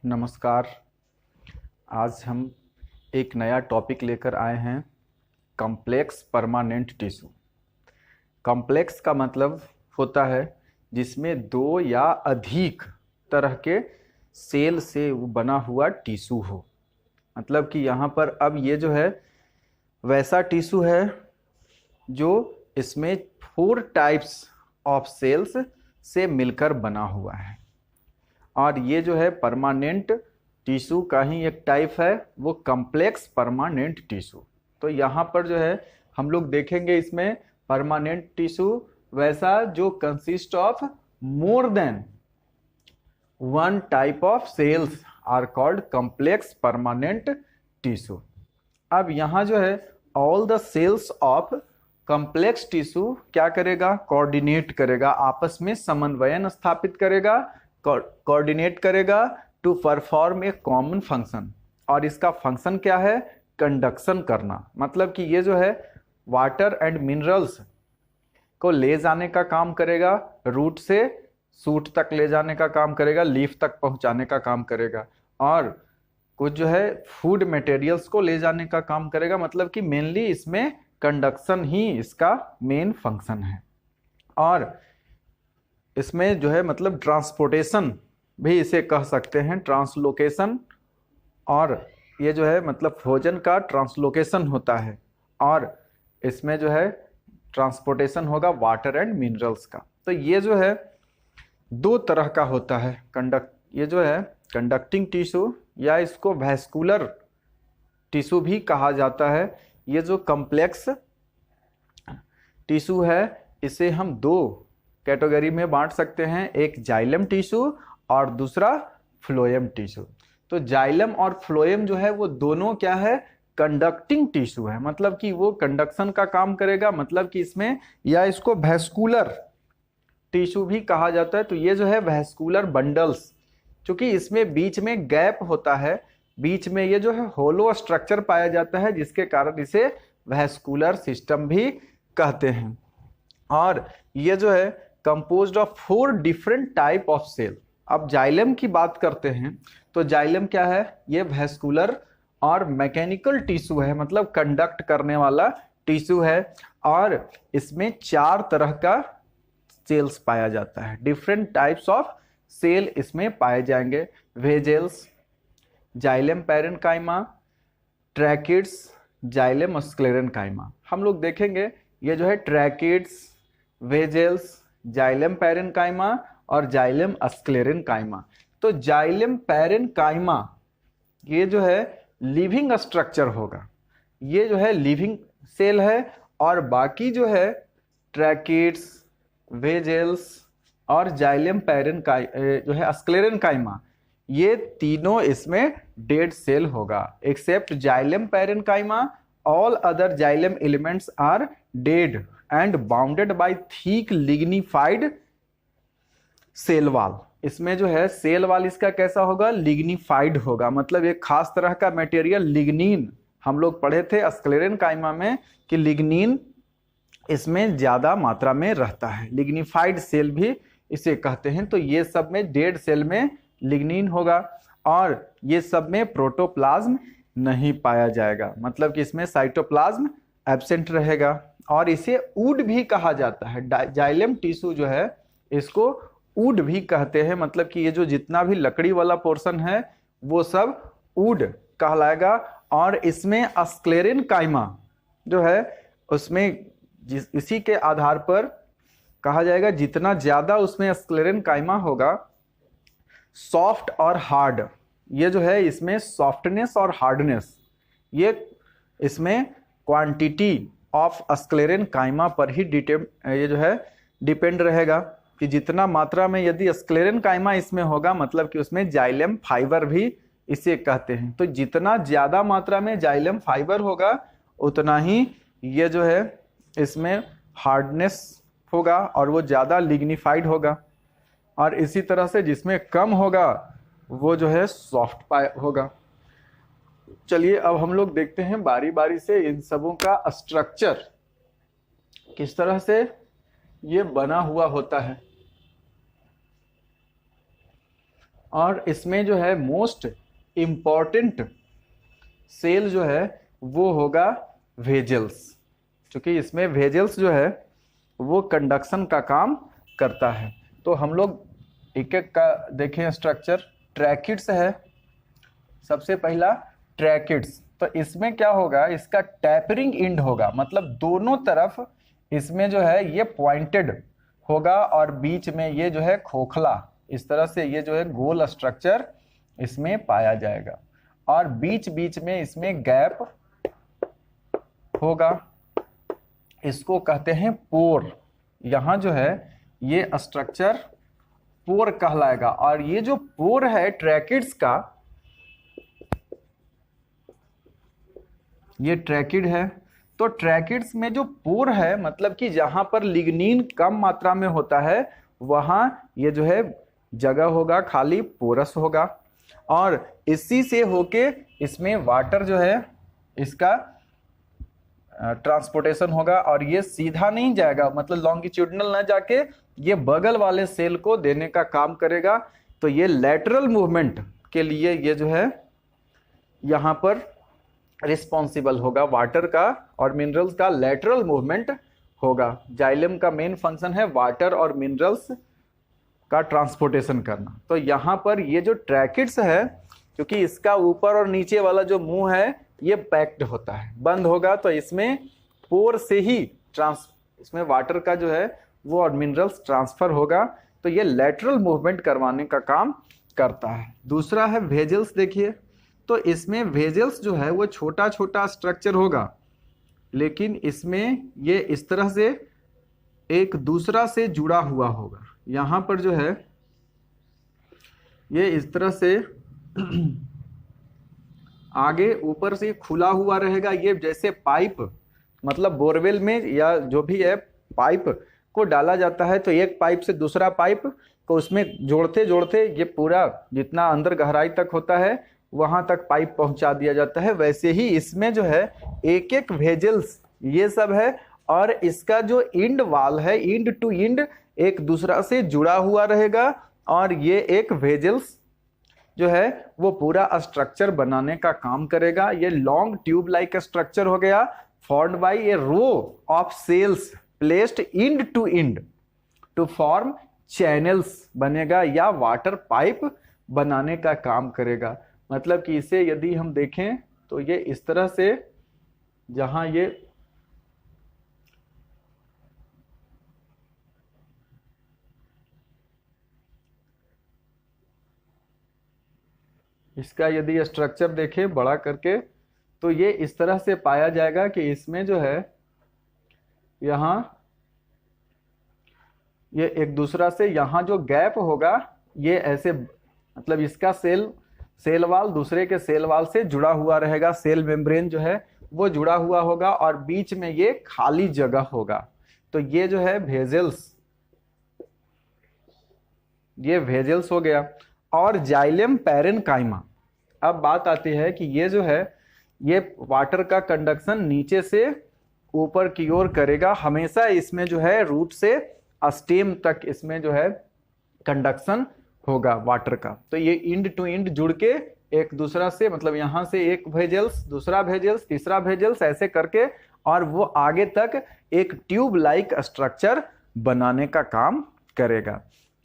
नमस्कार। आज हम एक नया टॉपिक लेकर आए हैं, कॉम्प्लेक्स परमानेंट टिश्यू। कॉम्प्लेक्स का मतलब होता है जिसमें दो या अधिक तरह के सेल से बना हुआ टिश्यू हो। मतलब कि यहाँ पर अब ये जो है वैसा टिश्यू है जो इसमें 4 टाइप्स ऑफ सेल्स से मिलकर बना हुआ है। और ये जो है परमानेंट टिश्यू का ही एक टाइप है, वो कॉम्प्लेक्स परमानेंट टिश्यू। तो यहाँ पर जो है हम लोग देखेंगे इसमें परमानेंट टिश्यू वैसा जो consist of more than 1 type of cells are called complex permanent tissue. अब यहाँ जो है all the cells of complex tissue क्या करेगा, कोऑर्डिनेट करेगा, आपस में समन्वयन स्थापित करेगा, कोऑर्डिनेट करेगा to perform a common function. और इसका फंक्शन क्या है, कंडक्शन करना। मतलब कि ये जो है वाटर एंड मिनरल्स को ले जाने का काम करेगा, रूट से सूट तक ले जाने का काम करेगा, लीफ तक पहुंचाने का काम करेगा, और कुछ जो है फूड मटेरियल्स को ले जाने का काम करेगा। मतलब कि मेनली इसमें कंडक्शन ही इसका मेन फंक्शन है। और इसमें जो है मतलब ट्रांसपोर्टेशन भी इसे कह सकते हैं, ट्रांसलोकेशन। और ये जो है मतलब भोजन का ट्रांसलोकेशन होता है, और इसमें जो है ट्रांसपोर्टेशन होगा वाटर एंड मिनरल्स का। तो ये जो है 2 तरह का होता है ये जो है कंडक्टिंग टिश्यू, या इसको वैस्कुलर टिश्यू भी कहा जाता है। ये जो कॉम्प्लेक्स टिश्यू है इसे हम 2 कैटेगरी में बांट सकते हैं, एक जाइलम टिश्यू और दूसरा फ्लोएम टिश्यू। तो जाइलम और फ्लोएम जो है वो दोनों क्या है, कंडक्टिंग टिश्यू है। मतलब कि वो कंडक्शन का काम करेगा, मतलब कि इसमें, या इसको वैस्कुलर टिश्यू भी कहा जाता है। तो ये जो है वैस्कुलर बंडल्स, क्योंकि इसमें बीच में गैप होता है, बीच में ये जो है होलो स्ट्रक्चर पाया जाता है, जिसके कारण इसे वैस्कुलर सिस्टम भी कहते हैं। और ये जो है composed of 4 different type of cell. अब जाइलम की बात करते हैं तो जाइलम क्या है, ये वैस्कुलर और मैकेनिकल टिश्यू है, मतलब कंडक्ट करने वाला टिश्यू है। और इसमें 4 तरह का सेल्स पाया जाता है, डिफरेंट टाइप्स ऑफ सेल इसमें पाए जाएंगे। Vessels, xylem parenchyma, tracheids, xylem sclerenchyma. हम लोग देखेंगे ये जो है ट्रैकिड्स, वेजेल्स, जाइलम पैरेन्काइमा और जाइलम स्क्लेरेन्काइमा। तो जाइलम पैरेन्काइमा ये जो है लिविंग स्ट्रक्चर होगा, ये जो है लिविंग सेल है। और बाकी जो है ट्रैकिड्स, वेजेल्स और जाइलम जो है स्क्लेरेन्काइमा, ये तीनों इसमें डेड सेल होगा। Except xylem parenchyma, all other xylem elements are dead and bounded by thick lignified cell wall. इसमें जो है सेल वॉल इसका कैसा होगा, लिग्निफाइड होगा। मतलब एक खास तरह का मटेरियल लिग्निन, हम लोग पढ़े थे स्क्लेरेन्काइमा में कि लिग्निन इसमें ज्यादा मात्रा में रहता है, लिग्निफाइड सेल भी इसे कहते हैं। तो ये सब में डेड सेल में लिग्निन होगा, और ये सब में प्रोटोप्लाज्म नहीं पाया जाएगा। मतलब कि इसमें साइटोप्लाज्म एब्सेंट रहेगा। और इसे वुड भी कहा जाता है, जाइलम टिश्यू जो है इसको वुड भी कहते हैं। मतलब कि ये जो जितना भी लकड़ी वाला पोर्शन है वो सब वुड कहलाएगा। और इसमें स्क्लेरेन्काइमा जो है उसमें इसी के आधार पर कहा जाएगा, जितना ज्यादा उसमें स्क्लेरेन्काइमा होगा, सॉफ्ट और हार्ड, ये जो है इसमें सॉफ्टनेस और हार्डनेस, ये इसमें क्वांटिटी ऑफ स्क्लेरेन्काइमा पर ही ये जो है डिपेंड रहेगा कि जितना मात्रा में यदि स्क्लेरेन्काइमा इसमें होगा, मतलब कि उसमें जाइलम फाइबर भी इसे कहते हैं। तो जितना ज्यादा मात्रा में जाइलम फाइबर होगा उतना ही ये जो है इसमें हार्डनेस होगा और वो ज्यादा लिग्निफाइड होगा। और इसी तरह से जिसमें कम होगा वो जो है सॉफ्ट होगा। चलिए अब हम लोग देखते हैं बारी बारी से इन सबों का स्ट्रक्चर किस तरह से ये बना हुआ होता है। और इसमें जो है मोस्ट इम्पॉर्टेंट सेल जो है वो होगा वेजल्स, क्योंकि इसमें वेजल्स जो है वो कंडक्शन का काम करता है। तो हम लोग एक एक का देखें स्ट्रक्चर। ट्रैकिड्स है सबसे पहला, ट्रैकिड्स। तो इसमें क्या होगा, इसका टैपरिंग इंड होगा, मतलब दोनों तरफ इसमें जो है ये पॉइंटेड होगा और बीच में ये जो है खोखला, इस तरह से ये जो है गोल स्ट्रक्चर इसमें पाया जाएगा और बीच बीच में इसमें गैप होगा, इसको कहते हैं पोर। यहाँ जो है ये स्ट्रक्चर पोर कहलाएगा। और ये जो पोर है ट्रैकिड्स का, ये ट्रैकिड है। तो ट्रैकिड्स में जो पोर है, मतलब कि जहां पर लिग्निन कम मात्रा में होता है वहां ये जो है जगह होगा खाली, पोरस होगा और इसी से होके इसमें वाटर जो है इसका ट्रांसपोर्टेशन होगा और ये सीधा नहीं जाएगा, मतलब लॉन्गिट्यूडनल ना जाके ये बगल वाले सेल को देने का काम करेगा। तो ये लैटरल मूवमेंट के लिए ये जो है यहाँ पर रिस्पॉन्सिबल होगा, वाटर का और मिनरल्स का लैटरल मूवमेंट होगा। जाइलम का मेन फंक्शन है वाटर और मिनरल्स का ट्रांसपोर्टेशन करना। तो यहाँ पर ये जो ट्रैकिड्स है, क्योंकि इसका ऊपर और नीचे वाला जो मुंह है ये पैक्ड होता है, बंद होगा, तो इसमें पोर से ही इसमें वाटर का जो है वो और मिनरल्स ट्रांसफर होगा। तो ये लैटरल मूवमेंट करवाने का काम करता है। दूसरा है वेजल्स। देखिए, तो इसमें वेजल्स जो है वो छोटा छोटा स्ट्रक्चर होगा, लेकिन इसमें ये इस तरह से एक दूसरा से जुड़ा हुआ होगा। यहाँ पर जो है ये इस तरह से आगे ऊपर से खुला हुआ रहेगा। ये जैसे पाइप, मतलब बोरवेल में या जो भी है पाइप को डाला जाता है, तो एक पाइप से दूसरा पाइप को उसमें जोड़ते जोड़ते ये पूरा जितना अंदर गहराई तक होता है वहां तक पाइप पहुंचा दिया जाता है। वैसे ही इसमें जो है एक एक वेजल्स ये सब है और इसका जो इंड वाल है, इंड टू इंड एक दूसरा से जुड़ा हुआ रहेगा और ये एक वेजल्स जो है वो पूरा स्ट्रक्चर बनाने का काम करेगा। ये लॉन्ग ट्यूब लाइक स्ट्रक्चर हो गया, formed by a row of cells placed end to form channels बनेगा या वाटर पाइप बनाने का काम करेगा। मतलब कि इसे यदि हम देखें तो ये इस तरह से, जहां ये इसका यदि स्ट्रक्चर देखें बड़ा करके, तो ये इस तरह से पाया जाएगा कि इसमें जो है यहाँ ये एक दूसरा से, यहाँ जो गैप होगा ये ऐसे, मतलब इसका सेल वाल दूसरे के सेल वाल से जुड़ा हुआ रहेगा, सेल मेम्ब्रेन जो है वो जुड़ा हुआ होगा और बीच में ये खाली जगह होगा। तो ये जो है वेजल्स, ये वेजल्स हो गया। और जाइलम पैरेन्काइमा, अब बात आती है कि ये जो है ये वाटर का कंडक्शन नीचे से ऊपर की ओर करेगा हमेशा। इसमें जो है रूट से स्टेम तक इसमें जो है कंडक्शन होगा वाटर का। तो ये इंड टू इंड जुड़ के एक दूसरा से, मतलब यहाँ से एक वेजल्स, दूसरा वेजल्स, तीसरा वेजल्स, ऐसे करके और वो आगे तक एक ट्यूब लाइक स्ट्रक्चर बनाने का काम करेगा।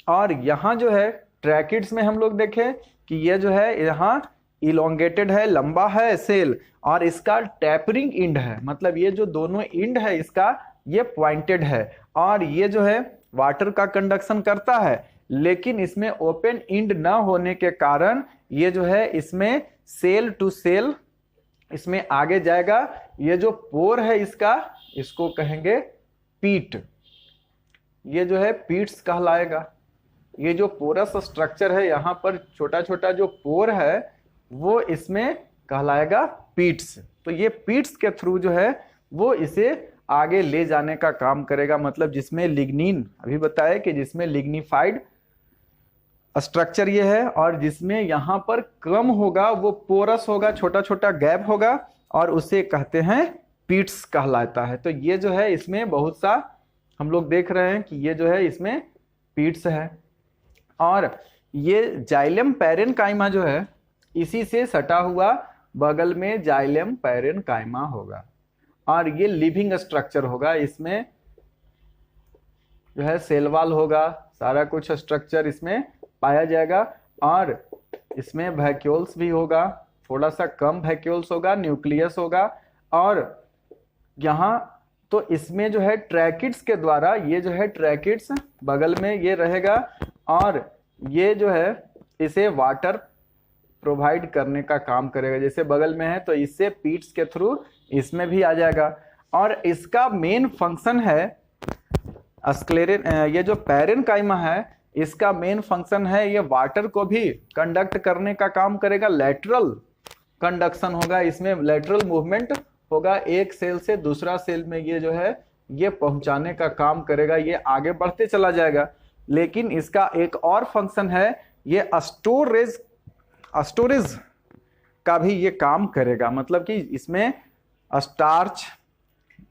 और यहाँ जो है ट्रैकिड्स में हम लोग देखें कि ये जो है यहाँ इलोंगेटेड है, लंबा है सेल और इसका टैपरिंग इंड है, मतलब ये जो दोनों इंड है इसका ये पॉइंटेड है और ये जो है वाटर का कंडक्शन करता है, लेकिन इसमें ओपन इंड ना होने के कारण ये जो है इसमें सेल टू सेल इसमें आगे जाएगा। ये जो पोर है इसका, इसको कहेंगे पीट, ये जो है पीट्स कहलाएगा। ये जो पोरस स्ट्रक्चर है यहाँ पर छोटा छोटा जो पोर है वो इसमें कहलाएगा पीट्स। तो ये पीट्स के थ्रू जो है वो इसे आगे ले जाने का काम करेगा, मतलब जिसमें लिग्निन, अभी बताया कि जिसमें लिग्निफाइड स्ट्रक्चर ये है और जिसमें यहाँ पर कम होगा वो पोरस होगा, छोटा छोटा गैप होगा और उसे कहते हैं पीट्स कहलाता है। तो ये जो है इसमें बहुत सा हम लोग देख रहे हैं कि ये जो है इसमें पीट्स है। और ये जाइलम पैरेनकाइमा जो है इसी से सटा हुआ बगल में जाइलम पैरेनकाइमा होगा और ये लिविंग स्ट्रक्चर होगा। इसमें जो है सेल वॉल होगा, सारा कुछ स्ट्रक्चर इसमें पाया जाएगा और इसमें वैक्यूल्स भी होगा, थोड़ा सा कम वैक्यूल्स होगा, न्यूक्लियस होगा और यहाँ तो इसमें जो है ट्रैकिड्स के द्वारा ये जो है ट्रैकिड्स बगल में ये रहेगा और ये जो है इसे वाटर प्रोवाइड करने का काम करेगा। जैसे बगल में है तो इससे पीट्स के थ्रू इसमें भी आ जाएगा और इसका मेन फंक्शन है स्क्लेरेन, ये जो पैरेनकाइमा है इसका मेन फंक्शन है ये वाटर को भी कंडक्ट करने का काम करेगा। लेटरल कंडक्शन होगा, इसमें लेटरल मूवमेंट होगा, एक सेल से दूसरा सेल में ये जो है ये पहुंचाने का काम करेगा, ये आगे बढ़ते चला जाएगा। लेकिन इसका एक और फंक्शन है ये स्टोरेज का भी ये काम करेगा, मतलब कि इसमें स्टार्च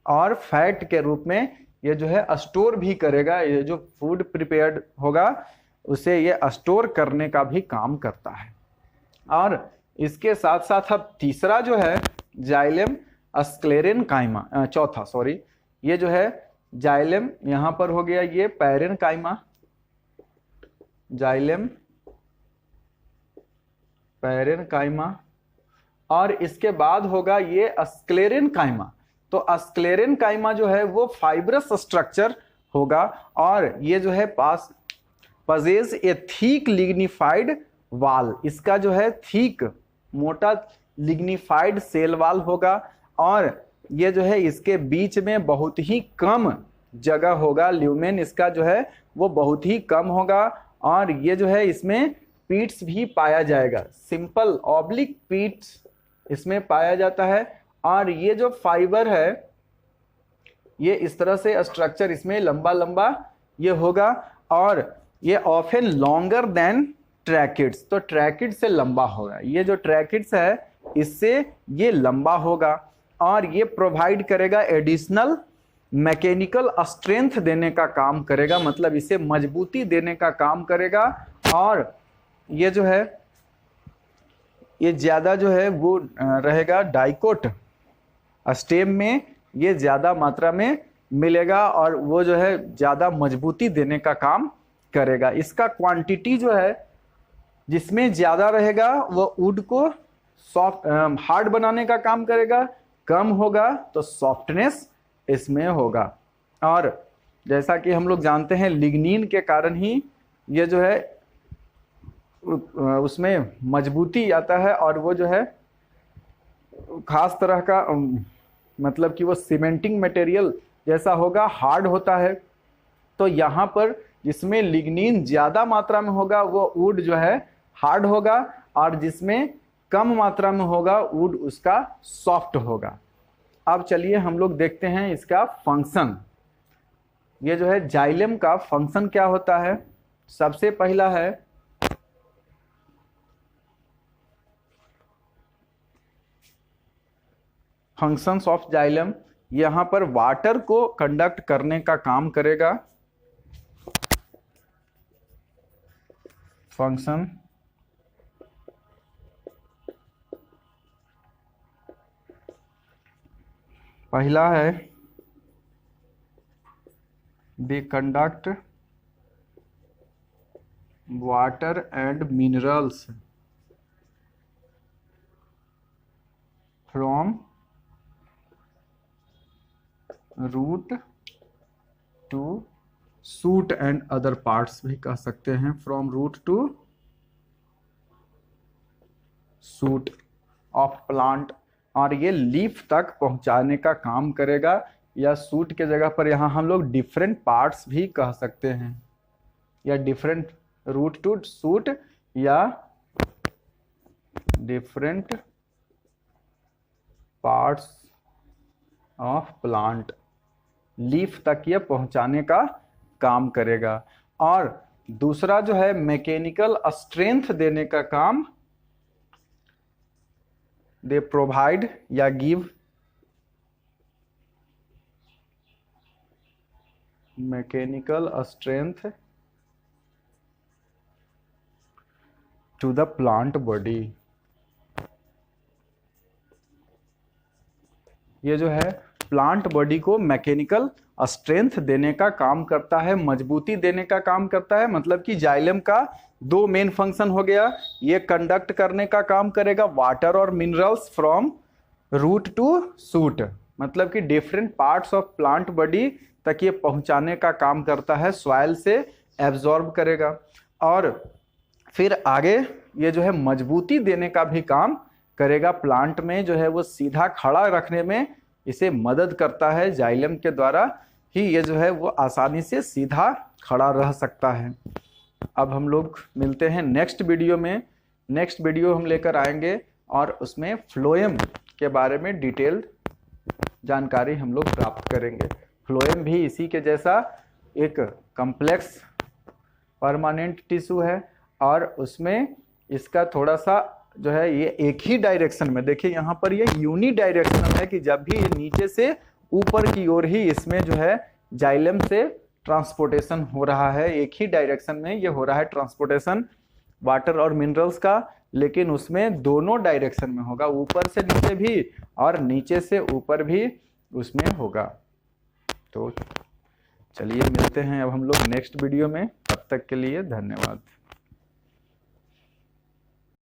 और फैट के रूप में ये जो है स्टोर भी करेगा। ये जो फूड प्रिपेयर्ड होगा उसे ये स्टोर करने का भी काम करता है। और इसके साथ साथ अब तीसरा जो है जाइलम स्क्लेरेनकाइमा, चौथा सॉरी, ये जो है जाइलम यहां पर हो गया ये पैरेनकाइमा, जाइलम पैरेनकाइमा और इसके बाद होगा ये स्क्लेरेनकाइमा। तो स्क्लेरेनकाइमा जो है वो फाइब्रस स्ट्रक्चर होगा और ये जो है पजेज ए थिक लिग्निफाइड वाल, इसका जो है थिक मोटा लिग्निफाइड सेल वाल होगा और ये जो है इसके बीच में बहुत ही कम जगह होगा, ल्यूमेन इसका जो है वो बहुत ही कम होगा और ये जो है इसमें पीट्स भी पाया जाएगा, सिंपल ऑब्लिक पीट्स इसमें पाया जाता है और ये जो फाइबर है ये इस तरह से स्ट्रक्चर इसमें लंबा लंबा ये होगा और ये ऑफन लॉन्गर देन ट्रैकिड्स, तो ट्रैकिड से लंबा होगा। ये जो ट्रैकिड्स है इससे ये लंबा होगा और ये प्रोवाइड करेगा एडिशनल मैकेनिकल स्ट्रेंथ देने का काम करेगा, मतलब इसे मजबूती देने का काम करेगा और ये जो है ये ज़्यादा जो है वो रहेगा डाइकोट स्टेम में, ये ज़्यादा मात्रा में मिलेगा और वो जो है ज़्यादा मजबूती देने का काम करेगा। इसका क्वांटिटी जो है जिसमें ज़्यादा रहेगा वो वुड को सॉफ्ट हार्ड बनाने का काम करेगा, कम होगा तो सॉफ्टनेस इसमें होगा। और जैसा कि हम लोग जानते हैं लिग्निन के कारण ही ये जो है उसमें मजबूती आता है और वो जो है खास तरह का मतलब कि वो सीमेंटिंग मटेरियल जैसा होगा, हार्ड होता है। तो यहाँ पर जिसमें लिग्निन ज़्यादा मात्रा में होगा वो वुड जो है हार्ड होगा और जिसमें कम मात्रा में होगा वुड उसका सॉफ्ट होगा। अब चलिए हम लोग देखते हैं इसका फंक्शन। ये जो है जाइलम का फंक्शन क्या होता है। सबसे पहला है फंक्शंस ऑफ जाइलम, यहाँ पर वाटर को कंडक्ट करने का काम करेगा। फंक्शन पहला है they conduct water and minerals from root to shoot and other parts भी कह सकते हैं, from root to shoot of plant, और ये लीफ तक पहुंचाने का काम करेगा। या सूट के जगह पर यहाँ हम लोग डिफरेंट पार्ट्स भी कह सकते हैं, या डिफरेंट रूट टू सूट या different parts of plant, leaf तक ये पहुंचाने का काम करेगा। और दूसरा जो है मैकेनिकल स्ट्रेंथ देने का काम, दे प्रोवाइड या give mechanical strength to the plant body. ये जो है प्लांट बॉडी को मैकेनिकल स्ट्रेंथ देने का काम करता है, मजबूती देने का काम करता है। मतलब कि जाइलम का दो मेन फंक्शन हो गया, ये कंडक्ट करने का काम करेगा वाटर और minerals from root to shoot, मतलब कि different parts of plant body तक ये पहुंचाने का काम करता है, सॉइल से एब्जॉर्ब करेगा। और फिर आगे ये जो है मजबूती देने का भी काम करेगा, प्लांट में जो है वो सीधा खड़ा रखने में इसे मदद करता है। जाइलम के द्वारा ही ये जो है वो आसानी से सीधा खड़ा रह सकता है। अब हम लोग मिलते हैं नेक्स्ट वीडियो में। नेक्स्ट वीडियो हम लेकर आएंगे और उसमें फ्लोएम के बारे में डिटेल्ड जानकारी हम लोग प्राप्त करेंगे। फ्लोएम भी इसी के जैसा एक कॉम्प्लेक्स परमानेंट टिश्यू है और उसमें इसका थोड़ा सा जो है ये एक ही डायरेक्शन में, देखिए यहाँ पर ये यूनि डायरेक्शनल है कि जब भी ये नीचे से ऊपर की ओर ही इसमें जो है जाइलम से ट्रांसपोर्टेशन हो रहा है, एक ही डायरेक्शन में ये हो रहा है ट्रांसपोर्टेशन वाटर और मिनरल्स का, लेकिन उसमें दोनों डायरेक्शन में होगा, ऊपर से नीचे भी और नीचे से ऊपर भी उसमें होगा। तो चलिए मिलते हैं अब हम लोग नेक्स्ट वीडियो में, तब तक के लिए धन्यवाद।